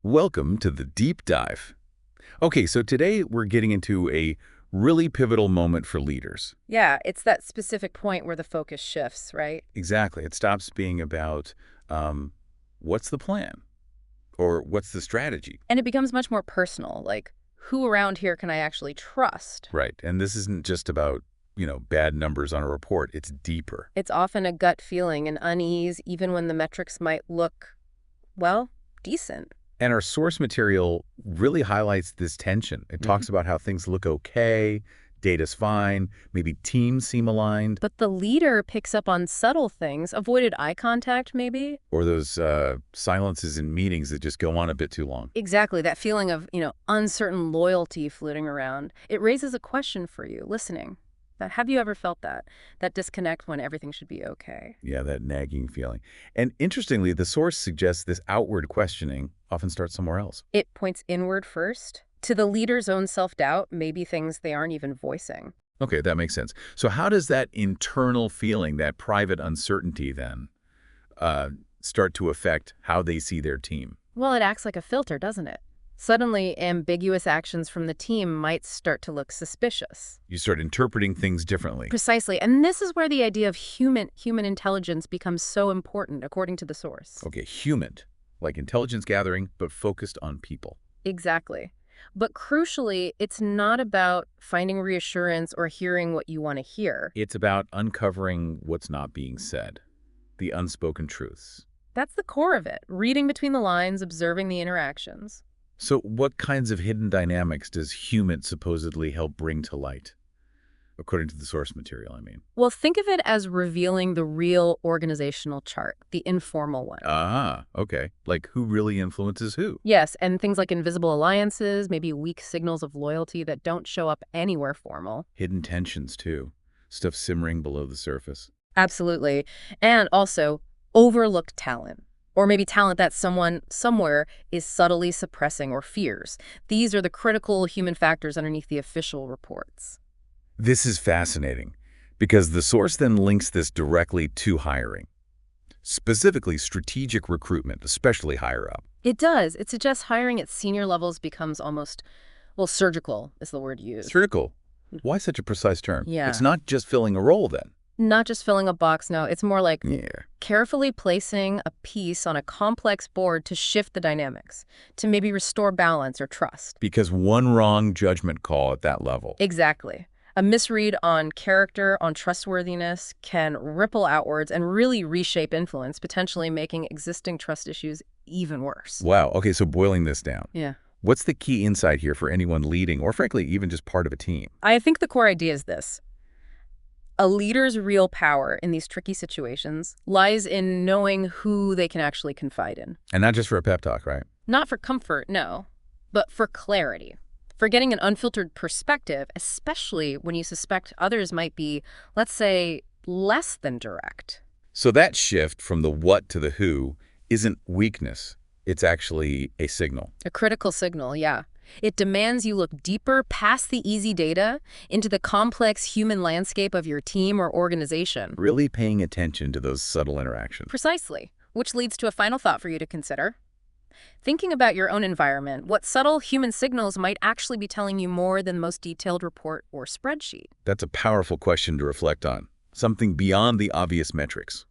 Welcome to the deep dive. Okay, so today we're getting into a really pivotal moment for leaders. Yeah, it's that specific point where the focus shifts, right? Exactly. It stops being about um, what's the plan or what's the strategy. And it becomes much more personal, like who around here can I actually trust? Right. And this isn't just about, bad numbers on a report. It's deeper. It's often a gut feeling, an unease, even when the metrics might look, well, decent. And our source material really highlights this tension. It talks about how things look okay, data's fine, maybe teams seem aligned, But the leader picks up on subtle things, avoided eye contact maybe. or those silences in meetings that just go on a bit too long. Exactly, that feeling of, uncertain loyalty floating around. It raises a question for you, listening. That have you ever felt that disconnect when everything should be okay? Yeah, that nagging feeling. And interestingly, the source suggests this outward questioning often starts somewhere else. It points inward first, to the leader's own self-doubt, maybe things they aren't even voicing. Okay, that makes sense. So how does that internal feeling, that private uncertainty then, start to affect how they see their team? Well, it acts like a filter, doesn't it? Suddenly, ambiguous actions from the team might start to look suspicious. You start interpreting things differently. Precisely, and this is where the idea of human intelligence becomes so important, according to the source. Okay, human, like intelligence gathering, but focused on people. Exactly. But crucially, it's not about finding reassurance or hearing what you want to hear. It's about uncovering what's not being said, the unspoken truths. That's the core of it, reading between the lines, observing the interactions. So what kinds of hidden dynamics does Humint supposedly help bring to light? According to the source material, I mean. Well, think of it as revealing the real organizational chart, the informal one. Ah, okay. Like who really influences who? Yes, and things like invisible alliances, maybe weak signals of loyalty that don't show up anywhere formal. Hidden tensions, too. Stuff simmering below the surface. Absolutely. And also, overlooked talent. Or maybe talent that someone somewhere is subtly suppressing or fears. These are the critical human factors underneath the official reports. This is fascinating because the source then links this directly to hiring, specifically strategic recruitment, especially higher up. It does. It suggests hiring at senior levels becomes almost, well, surgical is the word used. Critical. Why such a precise term? Yeah. It's not just filling a role then. Not just filling a box, no. It's more like Yeah. carefully placing a piece on a complex board to shift the dynamics, to maybe restore balance or trust. Because one wrong judgment call at that level. Exactly. A misread on character, on trustworthiness, can ripple outwards and really reshape influence, potentially making existing trust issues even worse. Wow. Okay, so boiling this down. Yeah. What's the key insight here for anyone leading or frankly even just part of a team? I think the core idea is this. A leader's real power in these tricky situations lies in knowing who they can actually confide in. And not just for a pep talk, right? Not for comfort, no, but for clarity. For getting an unfiltered perspective, especially when you suspect others might be, let's say, less than direct. So that shift from the what to the who isn't weakness. It's actually a signal. A critical signal, yeah. It demands you look deeper past the easy data into the complex human landscape of your team or organization. Really paying attention to those subtle interactions. Precisely, which leads to a final thought for you to consider. Thinking about your own environment, what subtle human signals might actually be telling you more than the most detailed report or spreadsheet? That's a powerful question to reflect on. Something beyond the obvious metrics.